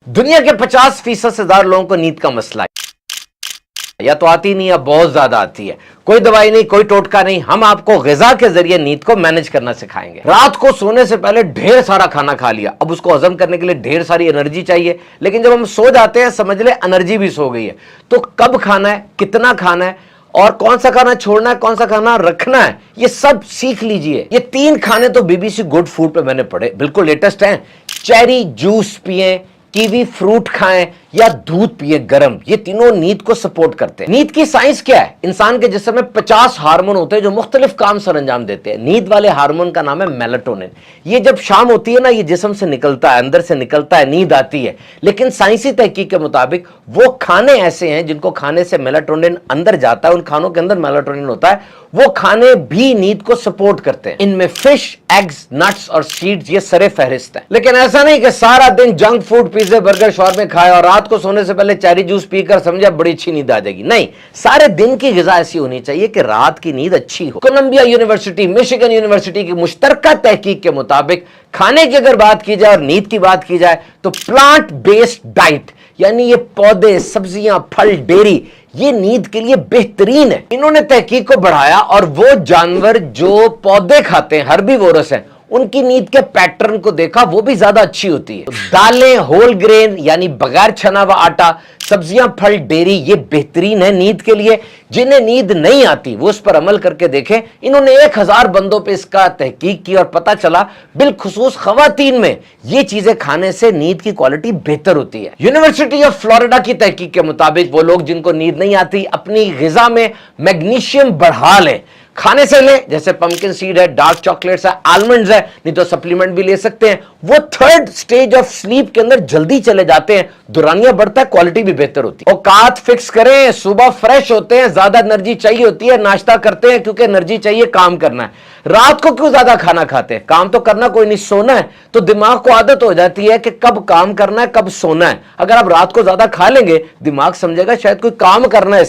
दुनिया के 50% से ज्यादा लोगों को नींद का मसला है, या तो आती नहीं या बहुत ज्यादा आती है। कोई दवाई नहीं, कोई टोटका नहीं, हम आपको ग़िज़ा के जरिए नींद को मैनेज करना सिखाएंगे। रात को सोने से पहले ढेर सारा खाना खा लिया, अब उसको हजम करने के लिए ढेर सारी एनर्जी चाहिए, लेकिन जब हम सो जाते हैं समझ ले एनर्जी भी सो गई है। तो कब खाना है, कितना खाना है और कौन सा खाना छोड़ना है, कौन सा खाना रखना है, ये सब सीख लीजिए। ये 3 खाने तो बीबीसी गुड फूड पे मैंने पढ़े, बिल्कुल लेटेस्ट हैं। चेरी जूस पिए, कीवी फ्रूट खाएं या दूध पिए गर्म, ये तीनों नींद को सपोर्ट करते हैं। नींद की साइंस क्या है? इंसान के जिस्म में 50 हार्मोन होते हैं जो मुख्तलिफ काम सर अंजाम देते हैं। नींद वाले हार्मोन का नाम है मेलाटोनिन। ये जब शाम होती है ना, ये जिस्म से निकलता है, अंदर से निकलता है, नींद आती है। लेकिन साइंसी तहकीक के मुताबिक वो खाने ऐसे हैं जिनको खाने से मेलाटोनिन अंदर जाता है, उन खानों के अंदर मेलाटोनिन होता है, वो खाने भी नींद को सपोर्ट करते हैं। इनमें फिश, एग्स, नट्स और सीड्स ये सरे फहरिस्त है। लेकिन ऐसा नहीं कि सारा दिन जंक फूड, पिज्जे, बर्गर, शॉर्मे खाए और रात को सोने से पहले चेरी जूस पीकर समझे बड़ी अच्छी नींद आ जाएगी। नहीं, सारे दिन की ग़िज़ा ऐसी होनी चाहिए कि रात की नींद अच्छी हो। कोलंबिया यूनिवर्सिटी, मिशिगन यूनिवर्सिटी की मुश्तरका तहकीक के मुताबिक खाने की अगर बात की जाए और नींद की बात की जाए तो प्लांट बेस्ड डाइट, यानी ये पौधे, सब्जियां, फल, डेयरी, ये नींद के लिए बेहतरीन है। इन्होंने तहकीक को बढ़ाया और वो जानवर जो पौधे खाते हैं, हर्बीवोरस हैं, उनकी नींद के पैटर्न को देखा, वो भी ज्यादा अच्छी होती है। दालें, होल ग्रेन यानी बगैर छना हुआ आटा, सब्जियां, फल, डेयरी, ये बेहतरीन है नींद के लिए। जिन्हें नींद नहीं आती वो इस पर अमल करके देखें। इन्होंने 1000 बंदों पे इसका तहकीक की और पता चला बिलखुसूस खवातीन में ये चीजें खाने से नींद की क्वालिटी बेहतर होती है। यूनिवर्सिटी ऑफ फ्लोरिडा की तहकीक के मुताबिक वो लोग जिनको नींद नहीं आती अपनी ग़िज़ा में मैग्नीशियम बढ़ा लें, खाने से लें, जैसे पंपकिन सीड है, डार्क चॉकलेट्स है, आलमंड्स है, नहीं तो सप्लीमेंट भी ले सकते हैं। वो 3rd स्टेज ऑफ स्लीप के अंदर जल्दी चले जाते हैं, दुरानिया बढ़ता है, क्वालिटी भी बेहतर होती है। औकात फिक्स करें, सुबह फ्रेश होते हैं, ज्यादा एनर्जी चाहिए होती है, नाश्ता करते हैं क्योंकि एनर्जी चाहिए, काम करना है। रात को क्यों ज्यादा खाना खाते हैं? काम तो करना कोई नहीं, सोना है। तो दिमाग को आदत हो जाती है कि कब काम करना है, कब सोना है। अगर आप रात को ज्यादा खा लेंगे, दिमाग समझेगा शायद कोई काम करना है,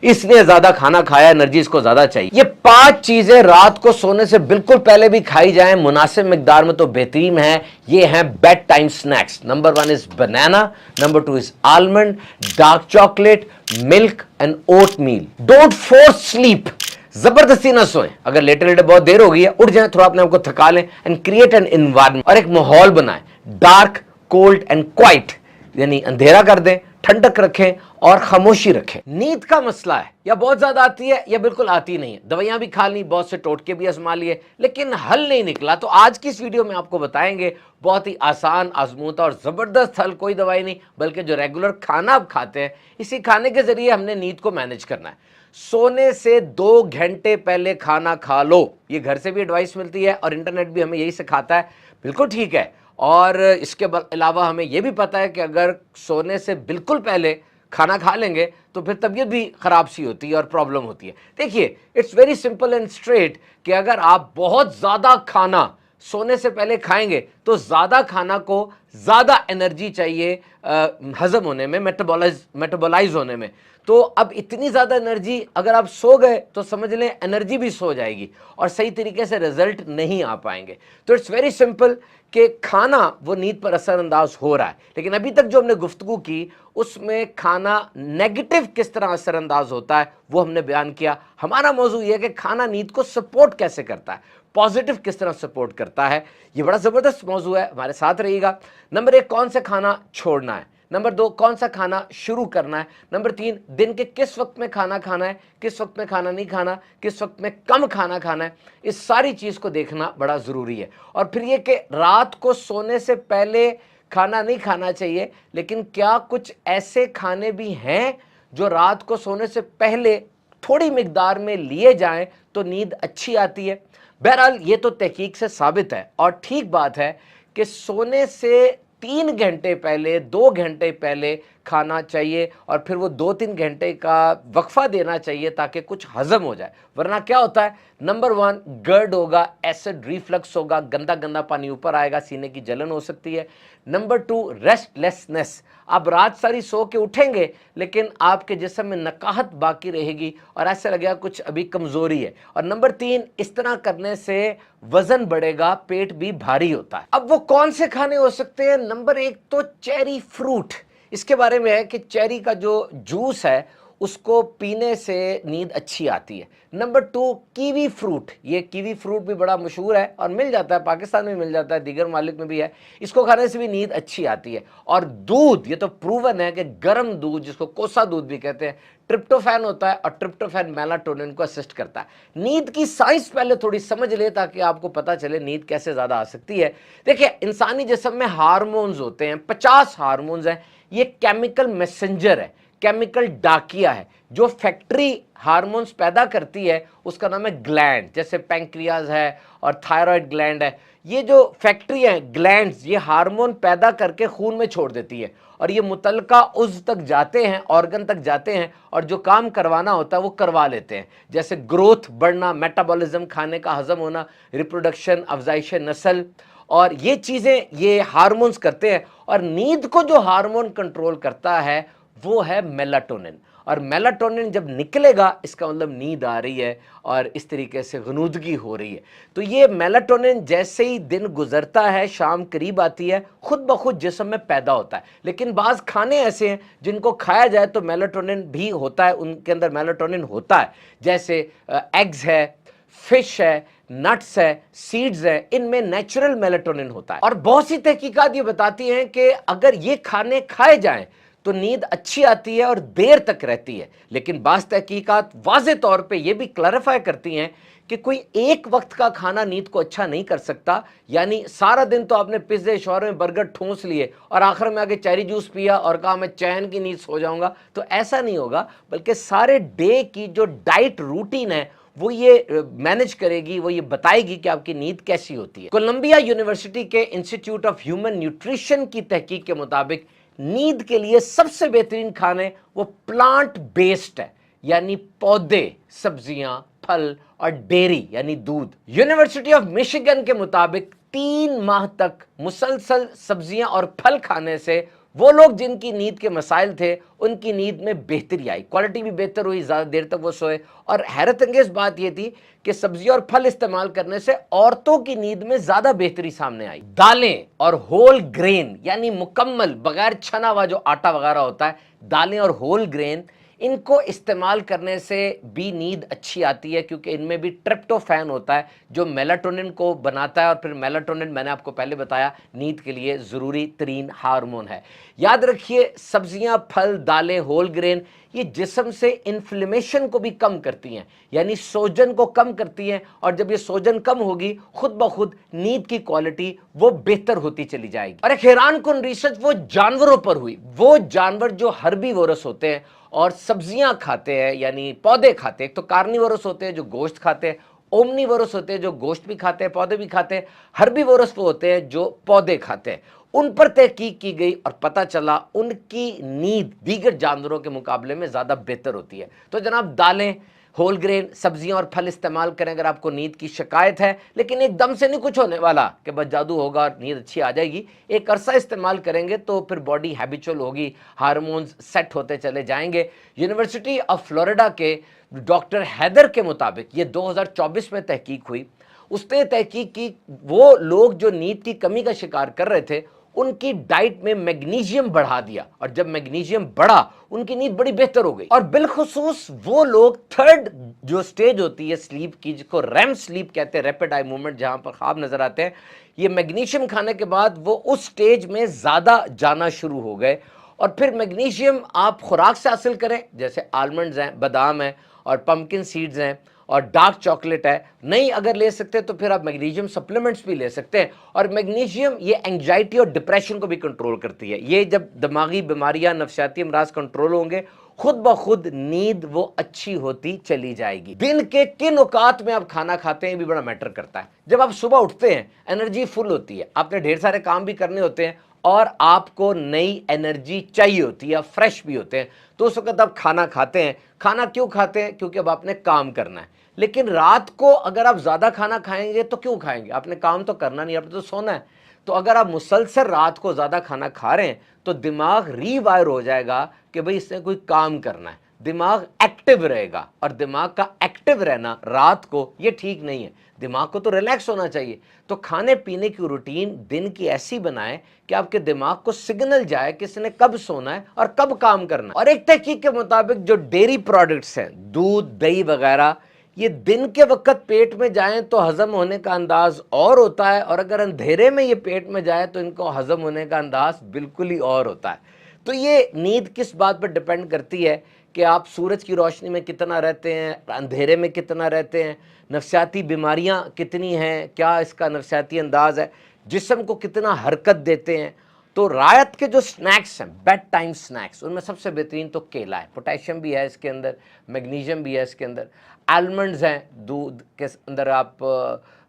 इसलिए ज्यादा खाना खाया, एनर्जी इसको ज्यादा चाहिए। ये 5 चीजें रात को सोने से बिल्कुल पहले भी खाई जाएं मुनासिब मिकदार में तो बेहतरीन है। ये हैं bed time snacks. Number 1 is banana, number 2 is almond, dark chocolate, milk and oatmeal. Don't force sleep, जबरदस्ती ना सोएं। अगर लेटे लेटे बहुत देर हो गई है, उठ जाएं, थोड़ा अपने आपको थका लें एंड क्रिएट एन एनवायरनमेंट, और एक माहौल बनाएं डार्क, कोल्ड एंड क्वाइट, यानी अंधेरा कर दें, ठंडक रखें और खामोशी रखें। नींद का मसला है, या बहुत ज्यादा आती है या बिल्कुल आती नहीं है। दवाइयां भी खा ली, बहुत से टोटके भी आजमा लिए, लेकिन हल नहीं निकला। तो आज की इस वीडियो में आपको बताएंगे बहुत ही आसान, आजमूदा और जबरदस्त हल। कोई दवाई नहीं, बल्कि जो रेगुलर खाना आप खाते हैं, इसी खाने के जरिए हमने नींद को मैनेज करना है। सोने से 2 घंटे पहले खाना खा लो, ये घर से भी एडवाइस मिलती है और इंटरनेट भी हमें यही सिखाता है, बिल्कुल ठीक है। और इसके अलावा हमें यह भी पता है कि अगर सोने से बिल्कुल पहले खाना खा लेंगे तो फिर तबीयत भी ख़राब सी होती है और प्रॉब्लम होती है। देखिए, it's very simple and straight कि अगर आप बहुत ज़्यादा खाना सोने से पहले खाएंगे तो ज़्यादा खाना को ज़्यादा एनर्जी चाहिए हजम होने में, मेटाबोलाइज होने में। तो अब इतनी ज़्यादा एनर्जी अगर आप सो गए तो समझ लें एनर्जी भी सो जाएगी और सही तरीके से रिजल्ट नहीं आ पाएंगे। तो इट्स वेरी सिंपल कि खाना वो नींद पर असरअंदाज हो रहा है, लेकिन अभी तक जो हमने गुफ्तगू की उसमें खाना नेगेटिव किस तरह असरअंदाज होता है वो हमने बयान किया। हमारा मौजू ये है कि खाना नींद को सपोर्ट कैसे करता है, पॉजिटिव किस तरह सपोर्ट करता है। ये बड़ा ज़बरदस्त मौजू है, हमारे साथ रहिएगा। नंबर 1, कौन सा खाना छोड़ना है। नंबर 2, कौन सा खाना शुरू करना है। नंबर 3, दिन के किस वक्त में खाना खाना है, किस वक्त में खाना नहीं खाना, किस वक्त में कम खाना खाना है। इस सारी चीज़ को देखना बड़ा ज़रूरी है। और फिर ये कि रात को सोने से पहले खाना नहीं खाना चाहिए, लेकिन क्या कुछ ऐसे खाने भी हैं जो रात को सोने से पहले थोड़ी मिकदार में लिए जाएं तो नींद अच्छी आती है। बहरहाल ये तो तहकीक से साबित है और ठीक बात है कि सोने से 3 घंटे पहले, 2 घंटे पहले खाना चाहिए और फिर वो 2-3 घंटे का वक्फा देना चाहिए ताकि कुछ हजम हो जाए, वरना क्या होता है, नंबर 1 गर्ड होगा, एसिड रिफ्लक्स होगा, गंदा गंदा पानी ऊपर आएगा, सीने की जलन हो सकती है। नंबर 2 रेस्टलेसनेस, आप रात सारी सो के उठेंगे लेकिन आपके जिस्म में नकाहत बाकी रहेगी और ऐसा लगेगा कुछ अभी कमजोरी है। और नंबर 3, इस तरह करने से वजन बढ़ेगा, पेट भी भारी होता है। अब वो कौन से खाने हो सकते हैं? नंबर 1 तो चेरी फ्रूट, इसके बारे में है कि चेरी का जो जूस है उसको पीने से नींद अच्छी आती है। नंबर 2 कीवी फ्रूट, ये कीवी फ्रूट भी बड़ा मशहूर है और मिल जाता है, पाकिस्तान में मिल जाता है, दीगर मालिक में भी है, इसको खाने से भी नींद अच्छी आती है। और दूध, ये तो प्रूवन है कि गर्म दूध, जिसको कोसा दूध भी कहते हैं, ट्रिप्टोफैन होता है और ट्रिप्टोफैन मेलाटोनिन को असिस्ट करता है। नींद की साइंस पहले थोड़ी समझ ले ताकि आपको पता चले नींद कैसे ज्यादा आ सकती है। देखिए, इंसानी जिस्म में हार्मोन्स होते हैं, 50 हार्मोन्स हैं, ये केमिकल मैसेंजर है, केमिकल डाकिया है, जो फैक्ट्री हार्मोन्स पैदा करती है उसका नाम है ग्लैंड, जैसे पैंक्रियाज है और थायराइड ग्लैंड है। ये जो फैक्ट्री है ग्लैंड्स, ये हार्मोन पैदा करके खून में छोड़ देती है और ये मुतलका उज़्व तक जाते हैं, ऑर्गन तक जाते हैं और जो काम करवाना होता है वो करवा लेते हैं, जैसे ग्रोथ बढ़ना, मेटाबॉलिज्म, खाने का हजम होना, रिप्रोडक्शन, अफजाइश नस्ल, और ये चीज़ें ये हार्मोन्स करते हैं। और नींद को जो हार्मोन कंट्रोल करता है वो है मेलाटोनिन, और मेलाटोनिन जब निकलेगा इसका मतलब नींद आ रही है और इस तरीके से गनूदगी हो रही है। तो ये मेलाटोनिन जैसे ही दिन गुजरता है, शाम करीब आती है, खुद ब खुद जिस्म में पैदा होता है। लेकिन बाज़ खाने ऐसे हैं जिनको खाया जाए तो मेलाटोनिन भी होता है, उनके अंदर मेलाटोनिन होता है, जैसे एग्स है, फिश है, नट्स है, सीड्स है, इनमें नेचुरल मेलाटोनिन होता है। और बहुत सी तहकीकात ये बताती हैं कि अगर ये खाने खाए जाएं तो नींद अच्छी आती है और देर तक रहती है। लेकिन बाज़ तहकीकात वाज़े तौर पे ये भी क्लैरिफाई करती हैं कि कोई एक वक्त का खाना नींद को अच्छा नहीं कर सकता, यानी सारा दिन तो आपने पिज्जे, शौरमे, बर्गर ठूंस लिए और आखिर में आके चेरी जूस पिया और कहा मैं चैन की नींद सो जाऊंगा, तो ऐसा नहीं होगा, बल्कि सारे डे की जो डाइट रूटीन है वो ये मैनेज करेगी, वो ये बताएगी कि आपकी नींद कैसी होती है। कोलंबिया यूनिवर्सिटी के इंस्टीट्यूट ऑफ ह्यूमन न्यूट्रिशन की तहकीक के मुताबिक नींद के लिए सबसे बेहतरीन खाने वो प्लांट बेस्ड है, यानी पौधे, सब्जियां, फल और डेयरी यानी दूध। यूनिवर्सिटी ऑफ मिशिगन के मुताबिक 3 माह तक मुसलसल सब्जियां और फल खाने से वो लोग जिनकी नींद के मसाइल थे उनकी नींद में बेहतरी आई, क्वालिटी भी बेहतर हुई, ज़्यादा देर तक वो सोए। और हैरत अंगेज बात ये थी कि सब्जी और फल इस्तेमाल करने से औरतों की नींद में ज़्यादा बेहतरी सामने आई। दालें और होल ग्रेन यानी मुकम्मल बगैर छना हुआ जो आटा वगैरह होता है, दालें और होल ग्रेन, इनको इस्तेमाल करने से भी नींद अच्छी आती है, क्योंकि इनमें भी ट्रिप्टोफैन होता है जो मेलाटोनिन को बनाता है। और फिर मेलाटोनिन मैंने आपको पहले बताया नींद के लिए ज़रूरी तरीन हार्मोन है। याद रखिए, सब्जियां, फल, दालें, होल ग्रेन ये जिस्म से इन्फ्लेमेशन को भी कम करती हैं, यानी सोजन को कम करती हैं, और जब ये सोजन कम होगी खुद ब खुद नींद की क्वालिटी वो बेहतर होती चली जाएगी। और एक हैरान कुन रिसर्च वो जानवरों पर हुई, वो जानवर जो हर्बीवोरस होते हैं और सब्जियां खाते हैं यानी पौधे खाते हैं। एक तो कार्निवोरस होते हैं जो गोश्त खाते हैं, ओमनीवोरस होते हैं जो गोश्त भी खाते हैं, पौधे भी खाते हैं, हर्बीवोरस वो होते हैं जो पौधे खाते हैं। उन पर तहकीक की गई और पता चला उनकी नींद दीगर जानवरों के मुकाबले में ज़्यादा बेहतर होती है। तो जनाब, दालें, होल ग्रेन, सब्जियां और फल इस्तेमाल करें अगर आपको नींद की शिकायत है, लेकिन एकदम से नहीं कुछ होने वाला कि बस जादू होगा और नींद अच्छी आ जाएगी। एक अरसा इस्तेमाल करेंगे तो फिर बॉडी हैबिचुअल होगी, हार्मोन्स सेट होते चले जाएंगे। यूनिवर्सिटी ऑफ फ्लोरिडा के डॉक्टर हैदर के मुताबिक ये 2024 में तहकीक हुई, उसने तहकीक की वो लोग जो नींद की कमी का शिकार कर रहे थे उनकी डाइट में मैग्नीशियम बढ़ा दिया, और जब मैग्नीशियम बढ़ा उनकी नींद बड़ी बेहतर हो गई। और बिलखुसूस वो लोग थर्ड जो स्टेज होती है स्लीप की, जिसको रैम स्लीप कहते हैं, रैपिड आई मूवमेंट, जहां पर ख्वाब नजर आते हैं, ये मैग्नीशियम खाने के बाद वो उस स्टेज में ज्यादा जाना शुरू हो गए। और फिर मैग्नीशियम आप खुराक से हासिल करें, जैसे आलमंड्स हैं, बादाम हैं और पम्पकिन सीड्स हैं और डार्क चॉकलेट है। नहीं अगर ले सकते तो फिर आप मैग्नीशियम सप्लीमेंट्स भी ले सकते हैं। और मैग्नीशियम ये एंग्जाइटी और डिप्रेशन को भी कंट्रोल करती है। ये जब दिमागी बीमारियां, नफसियाती अमराज कंट्रोल होंगे, खुद ब खुद नींद वो अच्छी होती चली जाएगी। दिन के किन औकात में आप खाना खाते हैं भी बड़ा मैटर करता है। जब आप सुबह उठते हैं एनर्जी फुल होती है, आपने ढेर सारे काम भी करने होते हैं, اور آپ کو نئی انرجی چاہیے ہوتی ہے, فریش بھی ہوتے ہیں, تو اس وقت آپ کھانا کھاتے ہیں. کھانا کیوں کھاتے ہیں؟ کیونکہ اب آپ نے کام کرنا ہے. لیکن رات کو اگر آپ زیادہ کھانا کھائیں گے تو کیوں کھائیں گے؟ آپ نے کام تو کرنا نہیں, آپ نے تو سونا ہے. تو اگر آپ مسلسل رات کو زیادہ کھانا کھا رہے ہیں تو دماغ ری وائر ہو جائے گا کہ بھئی اس نے کوئی کام کرنا ہے, دماغ ایکٹیو رہے گا, اور دماغ کا ایکٹیو رہنا رات کو یہ ٹھیک نہیں ہے. دماغ کو تو ریلیکس ہونا چاہیے. تو کھانے پینے کی روٹین دن کی ایسی بنائیں کہ آپ کے دماغ کو سگنل جائے کہ اس نے کب سونا ہے اور کب کام کرنا ہے. اور ایک تحقیق کے مطابق جو ڈیری پروڈکٹس ہیں, دودھ, دہی وغیرہ, یہ دن کے وقت پیٹ میں جائیں تو ہضم ہونے کا انداز اور ہوتا ہے, اور اگر اندھیرے میں یہ پیٹ میں جائے تو ان کو ہضم ہونے کا انداز بالکل ہی اور ہوتا ہے. تو یہ نیند کس بات پر ڈیپینڈ کرتی ہے کہ آپ سورج کی روشنی میں کتنا رہتے ہیں, اندھیرے میں کتنا رہتے ہیں, نفسیاتی بیماریاں کتنی ہیں, کیا اس کا نفسیاتی انداز ہے, جسم کو کتنا حرکت دیتے ہیں. تو رعایت کے جو سنیکس ہیں, بیڈ ٹائم سنیکس, ان میں سب سے بہترین تو کیلا ہے. پوٹیشیم بھی ہے اس کے اندر, میگنیشیم بھی ہے اس کے اندر. آلمنڈز ہیں, دودھ کے اندر آپ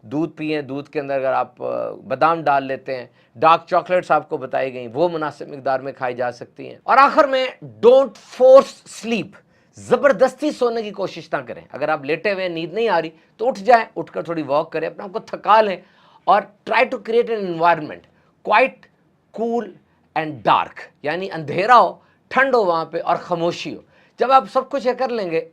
دودھ پئیں, دودھ کے اندر اگر آپ بادام ڈال لیتے ہیں. ڈارک چاکلیٹس آپ کو بتائی گئیں, وہ مناسب مقدار میں کھائی جا سکتی ہیں. اور آخر میں ڈونٹ فورس سلیپ, زبردستی سونے کی کوشش نہ کریں. اگر آپ لیٹے ہوئے نیند نہیں آ رہی تو اٹھ جائیں, اٹھ کر تھوڑی واک کریں, اپنے آپ کو تھکا لیں, اور try to create an environment quiet, cool and dark, یعنی اندھیرا ہو, ٹھنڈ ہو وہاں پہ, اور خاموشی ہو. جب آپ سب کچھ یہ کر لیں گے,